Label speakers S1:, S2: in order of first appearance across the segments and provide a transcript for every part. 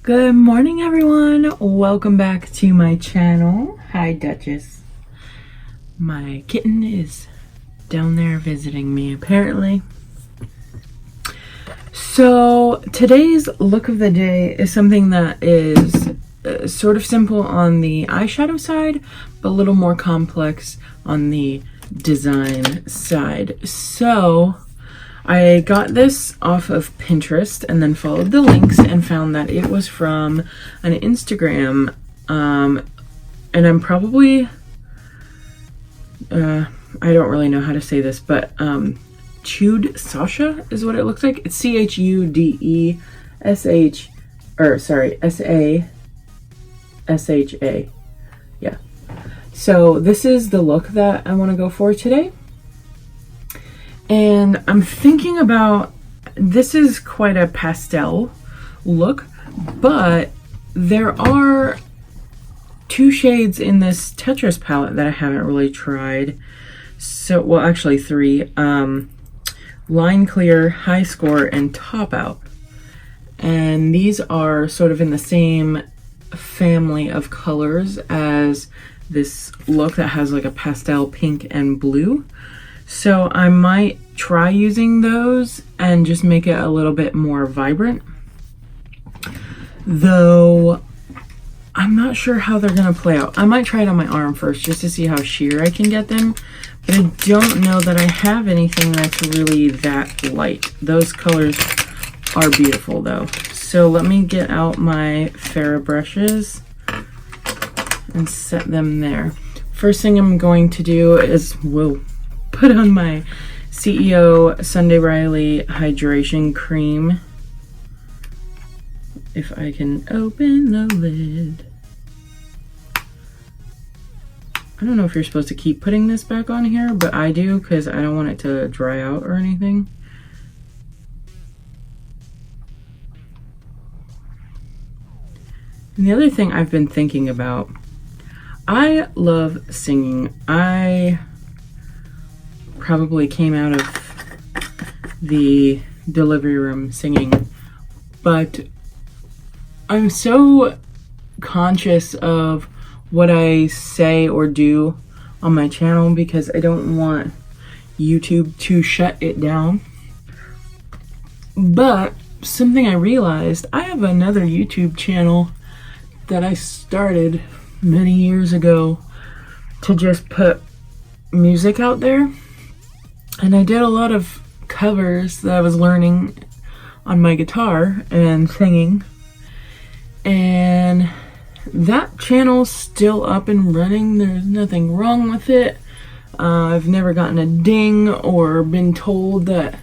S1: Good morning, everyone. Welcome back to my channel. Hi, Duchess. My kitten is down there visiting me, apparently. So today's look of the day is something that is sort of simple on the eyeshadow side, but a little more complex on the design side. So I got this off of Pinterest and then followed the links and found that it was from an Instagram, and I'm probably, I don't really know how to say this, but Chewed Sasha is what it looks like. It's C-H-U-D-E-S-H, or sorry, S-A-S-H-A. Yeah. So this is the look that I want to go for today. And I'm thinking about, this is quite a pastel look, but there are two shades in this Tetris palette that I haven't really tried. So, well, actually three. Line Clear, High Score, and Top Out. And these are sort of in the same family of colors as this look that has like a pastel pink and blue. So I might try using those and just make it a little bit more vibrant. Though I'm not sure how they're gonna play out. I might try it on my arm first just to see how sheer I can get them. But I don't know that I have anything that's really that light. Those colors are beautiful though. So let me get out my Farrah brushes and set them there. First thing I'm going to do is, put on my CEO Sunday Riley Hydration Cream. If I can open the lid. I don't know if you're supposed to keep putting this back on here, but I do because I don't want it to dry out or anything. And the other thing I've been thinking about, I love singing. I probably came out of the delivery room singing, but I'm so conscious of what I say or do on my channel because I don't want YouTube to shut it down. But something I realized, I have another YouTube channel that I started many years ago to just put music out there. And I did a lot of covers that I was learning on my guitar and singing. And that channel's still up and running. There's nothing wrong with it. I've never gotten a ding or been told that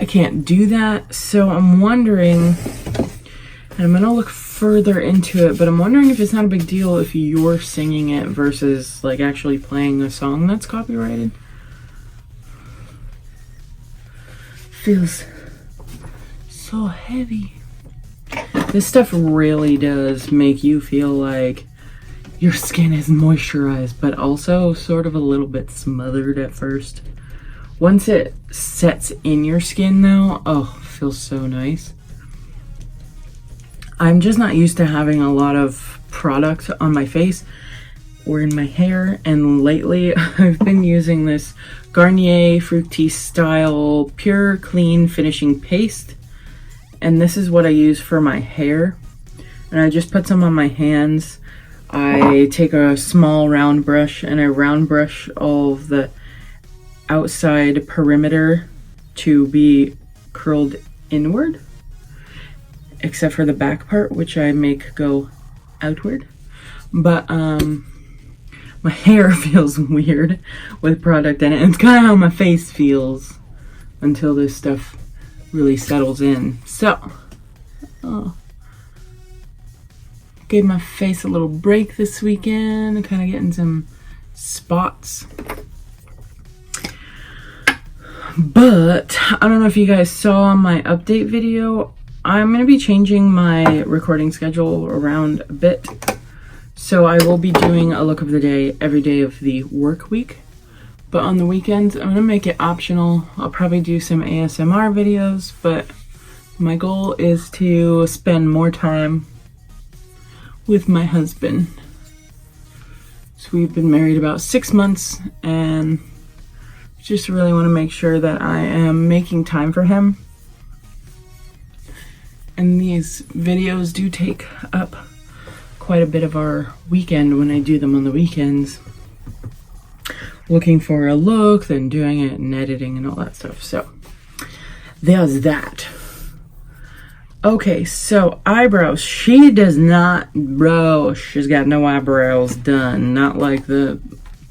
S1: I can't do that. So I'm wondering, and I'm gonna look further into it, but I'm wondering if it's not a big deal if you're singing it versus like actually playing a song that's copyrighted. Feels so heavy. This stuff really does make you feel like your skin is moisturized, but also sort of a little bit smothered at first. Once it sets in your skin though, oh, it feels so nice. I'm just not used to having a lot of product on my face or in my hair, and lately I've been using this Garnier Fructis Style Pure Clean Finishing Paste, and this is what I use for my hair. And I just put some on my hands. I take a small round brush and I round brush all of the outside perimeter to be curled inward, except for the back part, which I make go outward. But my hair feels weird with product in it. It's kind of how my face feels until this stuff really settles in. So, gave my face a little break this weekend, kind of getting some spots. But I don't know if you guys saw my update video. I'm going to be changing my recording schedule around a bit. So I will be doing a look of the day every day of the work week. But on the weekends, I'm going to make it optional. I'll probably do some ASMR videos, but my goal is to spend more time with my husband. So we've been married about 6 months, and just really want to make sure that I am making time for him. And these videos do take up quite a bit of our weekend when I do them on the weekends. Looking for a look, then doing it and editing and all that stuff. So there's that. Okay, so eyebrows. She does not, bro, she's got no eyebrows done. Not like the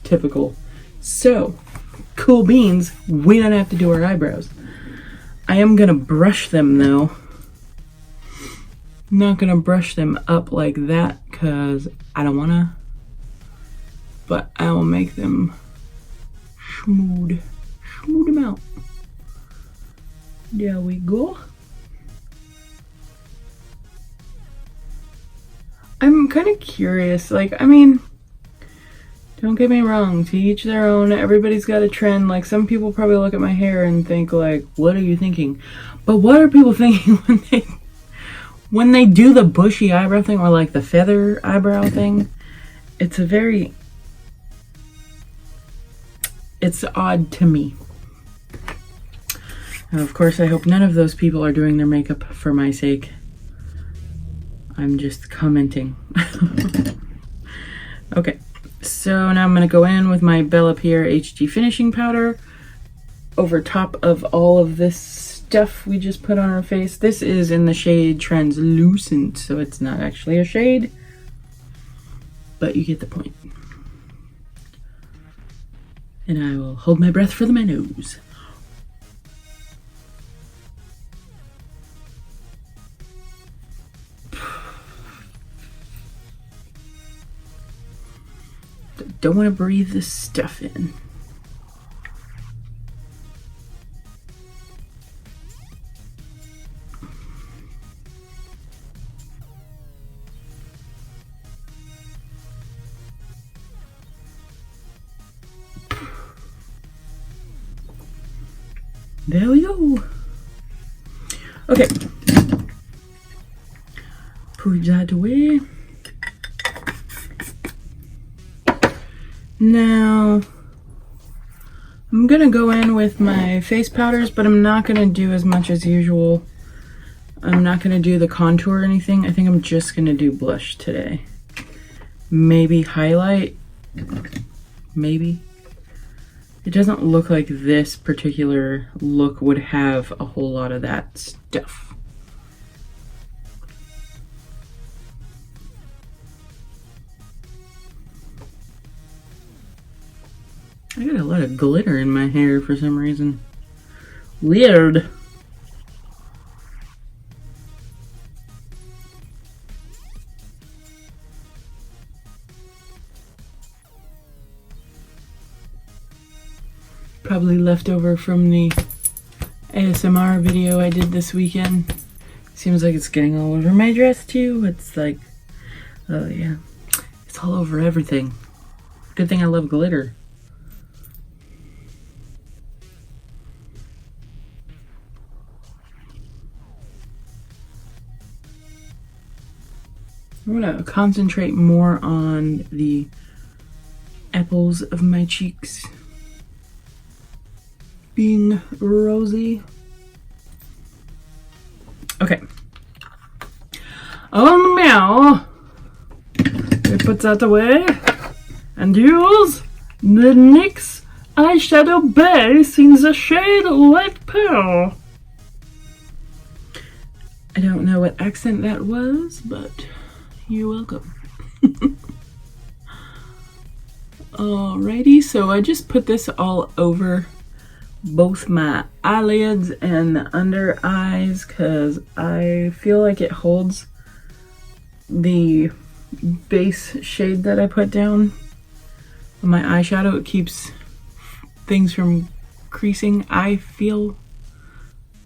S1: typical. So, cool beans, we don't have to do our eyebrows. I am gonna brush them though. I'm not gonna brush them up like that because I don't wanna. But I will make them smooth them out. There we go. I'm kind of curious, like, I mean, don't get me wrong, to each their own, everybody's got a trend. Like, some people probably look at my hair and think, like, what are you thinking? But what are people thinking when they do the bushy eyebrow thing, or like the feather eyebrow thing? It's odd to me. And of course, I hope none of those people are doing their makeup for my sake. I'm just commenting. Okay, so now I'm going to go in with my Bella Pierre HD finishing powder over top of all of this stuff we just put on our face. This is in the shade Translucent, so it's not actually a shade, but you get the point. And I will hold my breath for my nose. Don't want to breathe this stuff in. There we go. Okay. Put that away. Now, I'm gonna go in with my face powders, but I'm not gonna do as much as usual. I'm not gonna do the contour or anything. I think I'm just gonna do blush today. Maybe highlight, maybe. It doesn't look like this particular look would have a whole lot of that stuff. I got a lot of glitter in my hair for some reason. Weird. Probably left over from the ASMR video I did this weekend. Seems like it's getting all over my dress too. It's like, oh yeah, it's all over everything. Good thing I love glitter. I'm gonna concentrate more on the apples of my cheeks being rosy. Okay. On now, we put that away and use the NYX eyeshadow base in the shade Light Pearl. I don't know what accent that was, but you're welcome. Alrighty, so I just put this all over both my eyelids and the under eyes because I feel like it holds the base shade that I put down on my eyeshadow. It keeps things from creasing, I feel,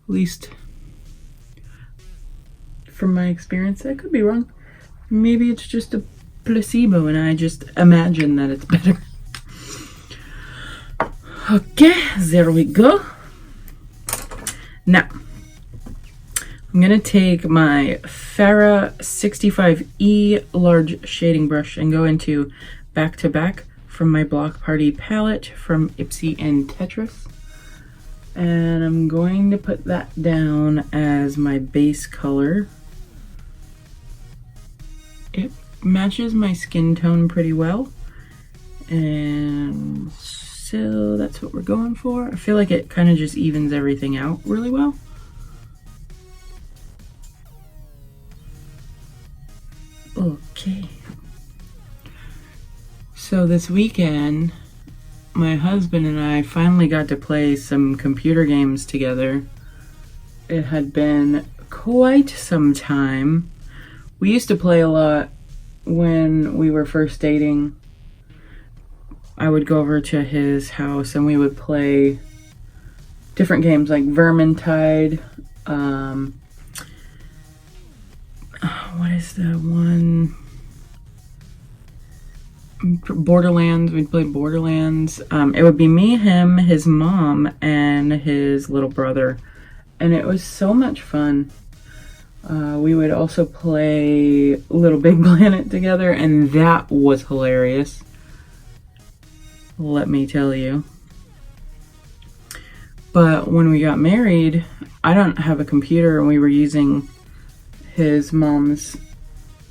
S1: at least from my experience. I could be wrong. Maybe it's just a placebo and I just imagine that it's better. Okay, there we go. Now, I'm gonna take my Farrah 65E large shading brush and go into Back to Back from my Block Party palette from Ipsy and Tetris. And I'm going to put that down as my base color. It matches my skin tone pretty well. And so that's what we're going for. I feel like it kind of just evens everything out really well. Okay. So this weekend, my husband and I finally got to play some computer games together. It had been quite some time. We used to play a lot when we were first dating. I would go over to his house and we would play different games like Vermintide. What is the one? Borderlands. We'd play Borderlands. It would be me, him, his mom, and his little brother. And it was so much fun. We would also play Little Big Planet together, and that was hilarious. Let me tell you. But when we got married, I don't have a computer, and we were using his mom's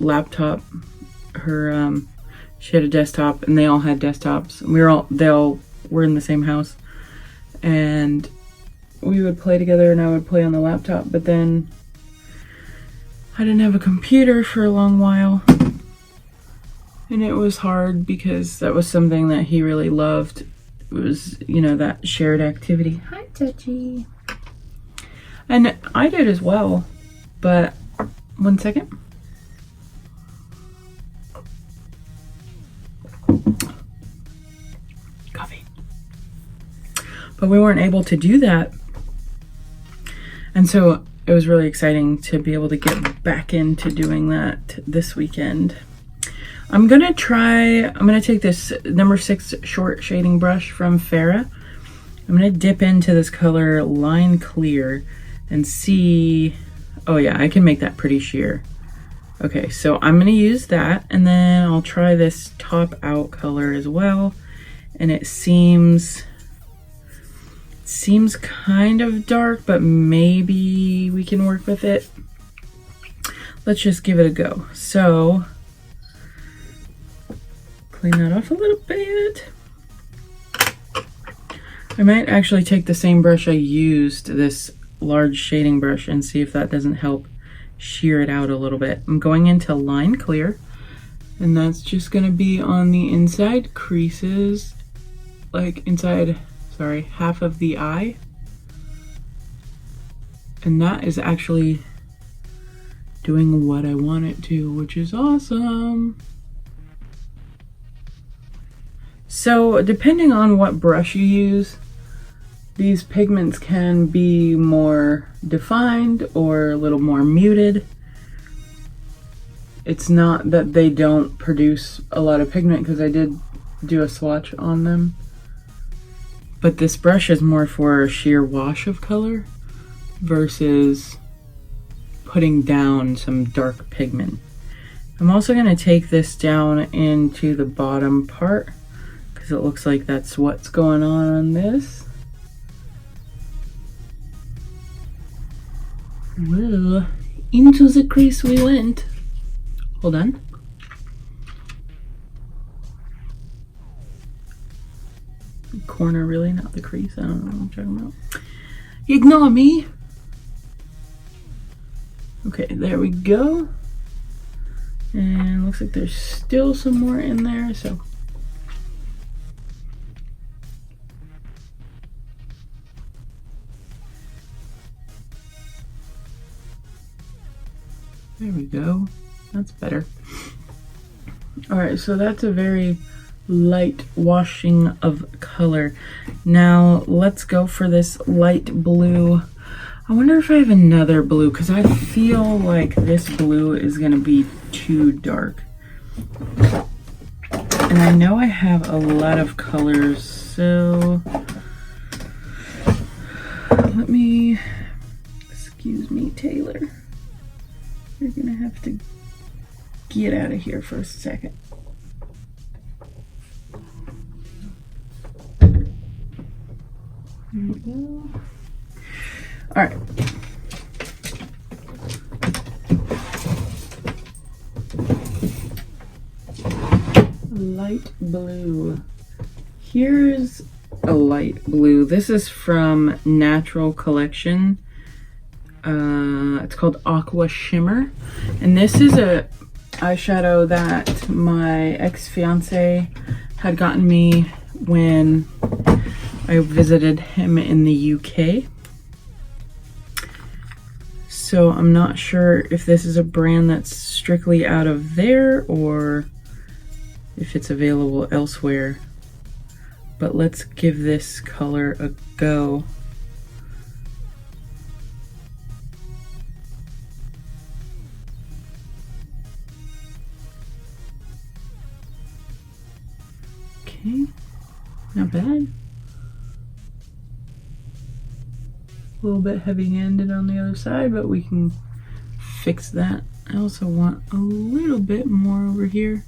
S1: laptop. She had a desktop, and they all had desktops. They all were in the same house, and we would play together, and I would play on the laptop. But then I didn't have a computer for a long while, and it was hard because that was something that he really loved. It was, that shared activity. Hi, Touchy. And I did as well, but one second. Coffee. But we weren't able to do that. And so it was really exciting to be able to get back into doing that this weekend. I'm gonna take this number 6 short shading brush from Farrah. I'm gonna dip into this color Line Clear and see, oh yeah, I can make that pretty sheer. Okay, so I'm gonna use that, and then I'll try this Top Out color as well. And it seems kind of dark, but maybe we can work with it. Let's just give it a go. So, clean that off a little bit. I might actually take the same brush I used, this large shading brush, and see if that doesn't help sheer it out a little bit. I'm going into Line Clear, and that's just gonna be on the inside creases, like half of the eye. And that is actually doing what I want it to, which is awesome. So depending on what brush you use, these pigments can be more defined or a little more muted. It's not that they don't produce a lot of pigment, because I did do a swatch on them. But this brush is more for a sheer wash of color versus putting down some dark pigment. I'm also going to take this down into the bottom part, because it looks like that's what's going on this. Well, into the crease we went. Hold on. Corner, really, not the crease. I don't know what I'm talking about. Ignore me. Okay, there we go. And looks like there's still some more in there, so. There we go. That's better. All right, so that's a very light washing of color. Now let's go for this light blue. I wonder if I have another blue, because I feel like this blue is going to be too dark. And I know I have a lot of colors, so let me Excuse me, Taylor. You're gonna have to get out of here for a second. There we go. All right. Light blue. Here's a light blue. This is from Natural Collection. It's called Aqua Shimmer, and this is a eyeshadow that my ex-fiance had gotten me when I visited him in the UK. So I'm not sure if this is a brand that's strictly out of there or if it's available elsewhere. But let's give this color a go. Okay, not bad. A little bit heavy-handed on the other side, but we can fix that. I also want a little bit more over here.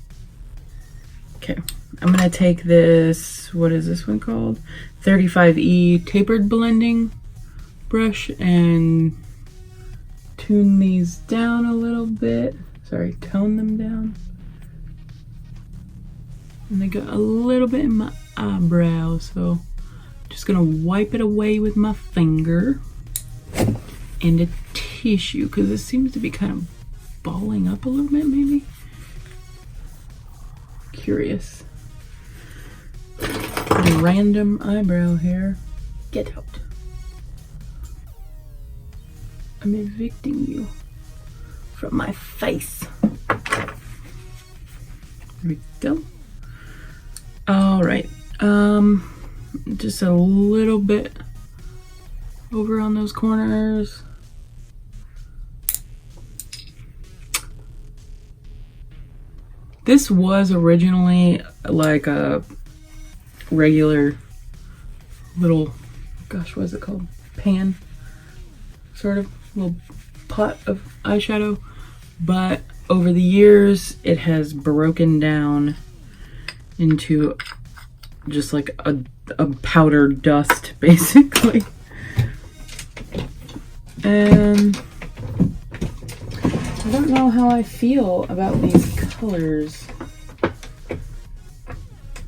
S1: Okay, I'm gonna take this, what is this one called? 35E tapered blending brush and tune these down a little bit. Sorry, tone them down. And they got a little bit in my eyebrow, so just gonna wipe it away with my finger and a tissue, because it seems to be kind of balling up a little bit, maybe. Curious. Random eyebrow hair. Get out. I'm evicting you from my face. There we go. All right. Just a little bit over on those corners. This was originally like a regular little, gosh, what is it called? Pan, sort of little pot of eyeshadow. But over the years, it has broken down into just like a powder dust, basically. And I don't know how I feel about these colors.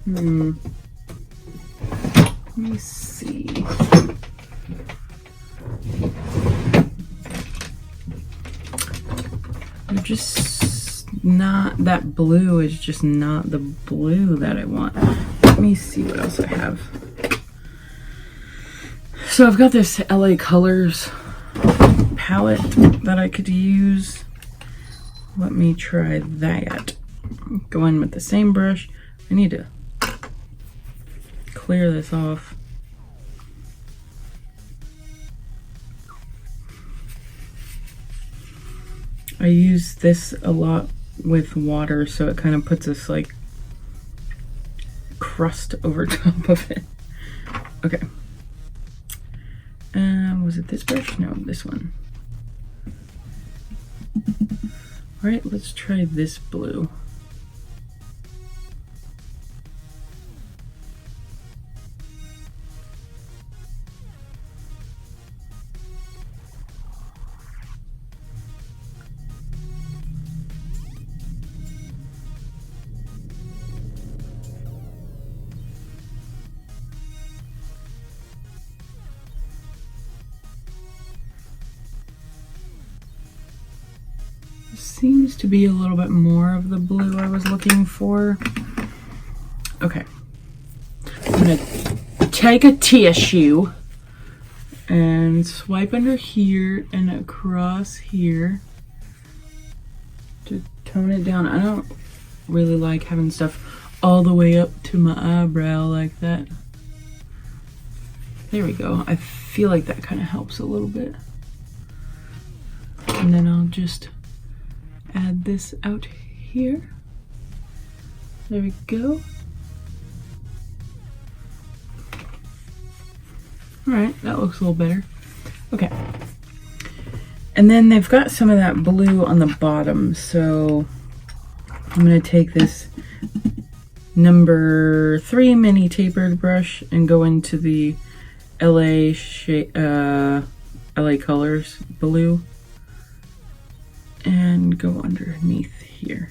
S1: Let me see. They're just not, that blue is just not the blue that I want. Let me see what else I have. So I've got this LA Colors palette that I could use. Let me try that. Go in with the same brush. I need to clear this off. I use this a lot with water, so it kind of puts this like crust over top of it. Okay. Was it this brush? No, this one. All right, let's try this blue. Seems to be a little bit more of the blue I was looking for. Okay. I'm gonna take a tissue and swipe under here and across here to tone it down. I don't really like having stuff all the way up to my eyebrow like that. There we go. I feel like that kind of helps a little bit. And then I'll just add this out here. There we go. All right, that looks a little better. Okay. And then they've got some of that blue on the bottom, so I'm going to take this number 3 mini tapered brush and go into the LA Colors blue and go underneath here.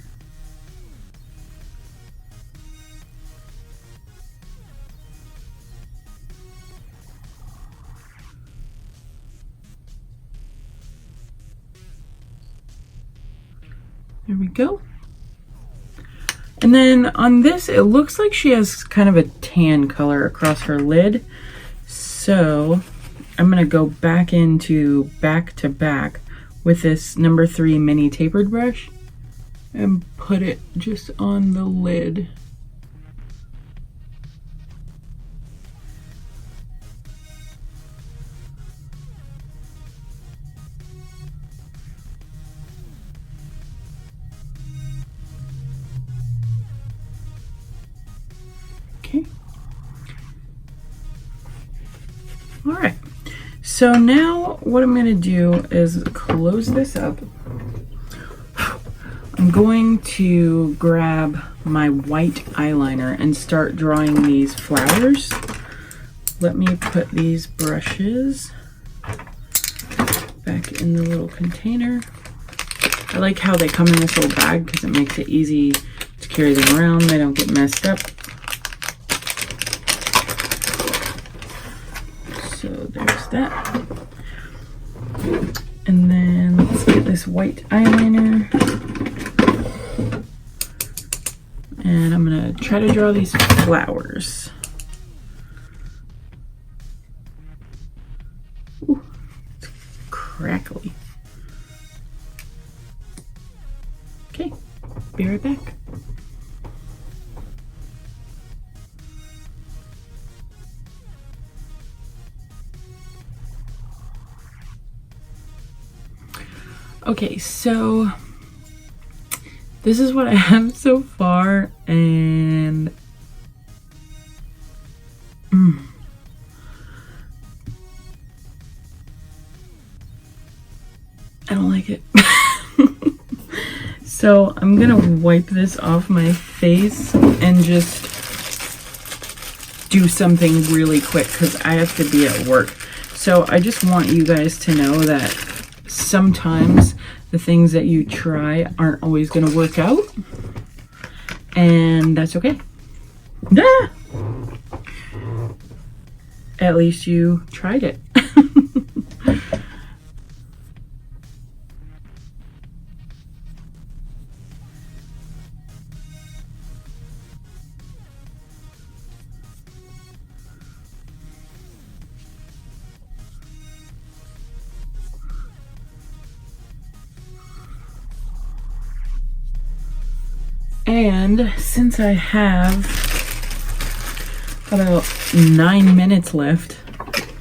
S1: There we go. And then on this, it looks like she has kind of a tan color across her lid. So I'm going to go back into back to back with this number 3 mini tapered brush and put it just on the lid. Okay. All right. So now what I'm going to do is close this up. I'm going to grab my white eyeliner and start drawing these flowers. Let me put these brushes back in the little container. I like how they come in this little bag because it makes it easy to carry them around. They don't get messed up. So there's that. And then let's get this white eyeliner. And I'm gonna try to draw these flowers. Ooh, it's crackly. Okay, be right back. Okay, so this is what I have so far, and I don't like it. So I'm gonna wipe this off my face and just do something really quick because I have to be at work. So I just want you guys to know that sometimes the things that you try aren't always going to work out, and that's okay. Ah! At least you tried it. And since I have about 9 minutes left,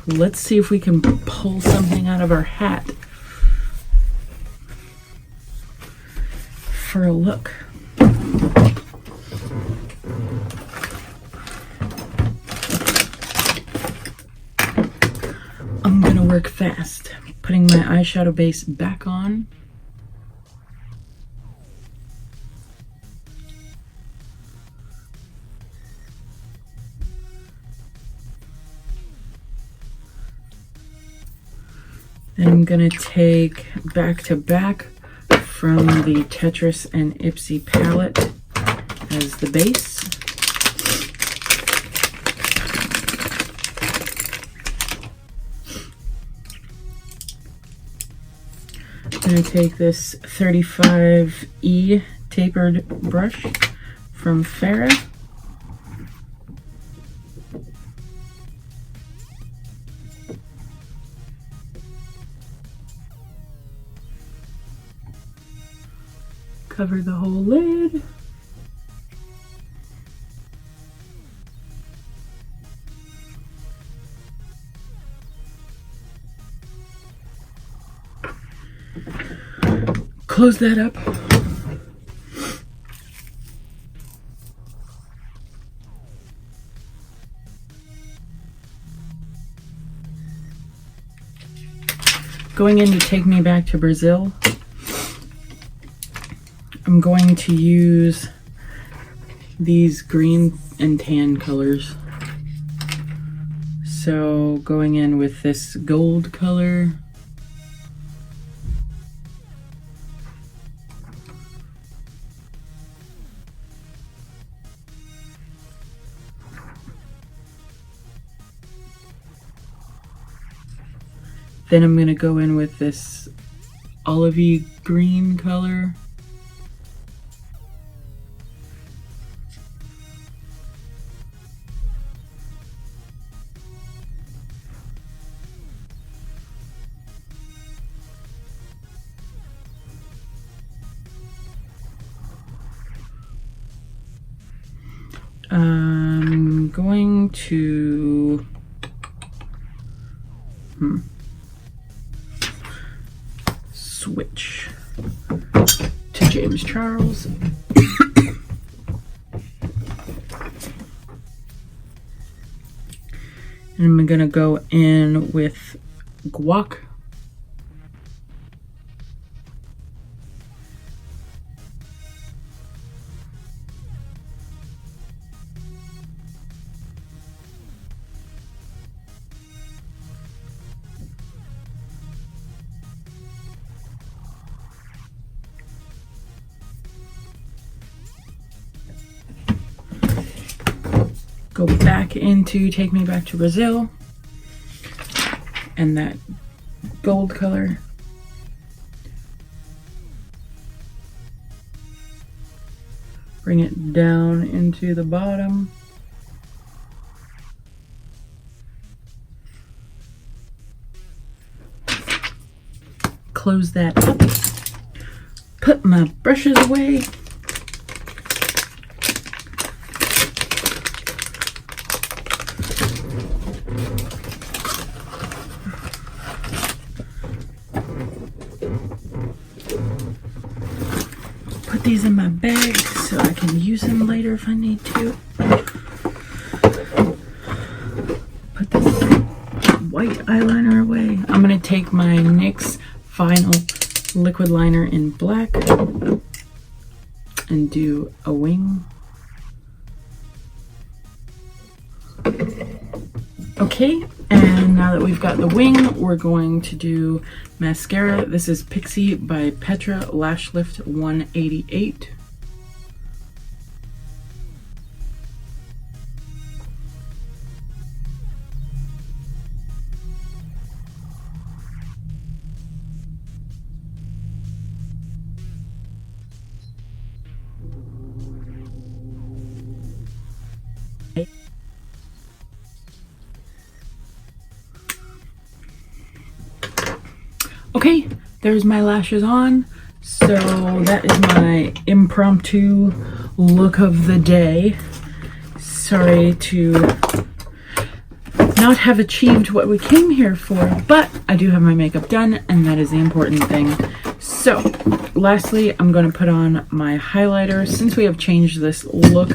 S1: let's see if we can pull something out of our hat for a look. I'm gonna work fast, putting my eyeshadow base back on. Then I'm going to take back to back from the Tetris and Ipsy palette as the base. I'm going to take this 35E tapered brush from Farrah. Cover the whole lid. Close that up. Going in to Take Me Back to Brazil, I'm going to use these green and tan colors. So going in with this gold color. Then I'm going to go in with this olivey green color. I'm going to switch to James Charles. And I'm gonna go in with guac. Go back into Take Me Back to Brazil and that gold color. Bring it down into the bottom. Close that up. Put my brushes away. Put these in my bag so I can use them later if I need to. Put this white eyeliner away. I'm going to take my NYX Final Liquid Liner in black and do a wing. Okay, and now that we've got the wing, we're going to do mascara. This is Pixie by Petra Lash Lift 188. Okay, there's my lashes on. So that is my impromptu look of the day. Sorry to not have achieved what we came here for, but I do have my makeup done, and that is the important thing. So lastly, I'm going to put on my highlighter. Since we have changed this look,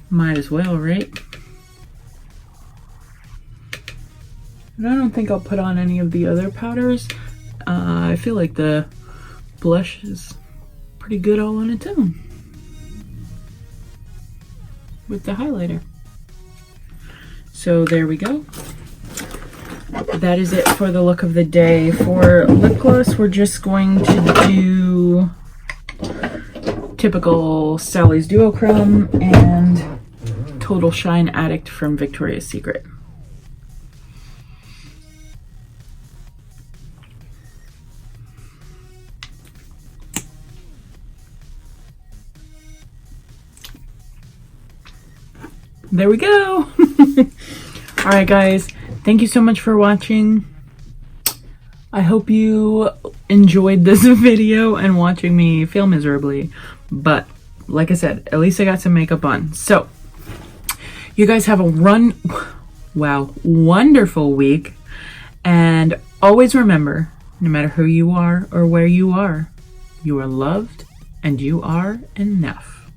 S1: might as well, right? And I don't think I'll put on any of the other powders. I feel like the blush is pretty good all on its own with the highlighter. So there we go. That is it for the look of the day. For lip gloss, we're just going to do typical Sally's Duochrome and Total Shine Addict from Victoria's Secret. There we go. All right, guys, thank you so much for watching. I hope you enjoyed this video and watching me fail miserably, but like I said, at least I got some makeup on. So you guys have a wonderful week, and always remember, no matter who you are or where you are loved and you are enough.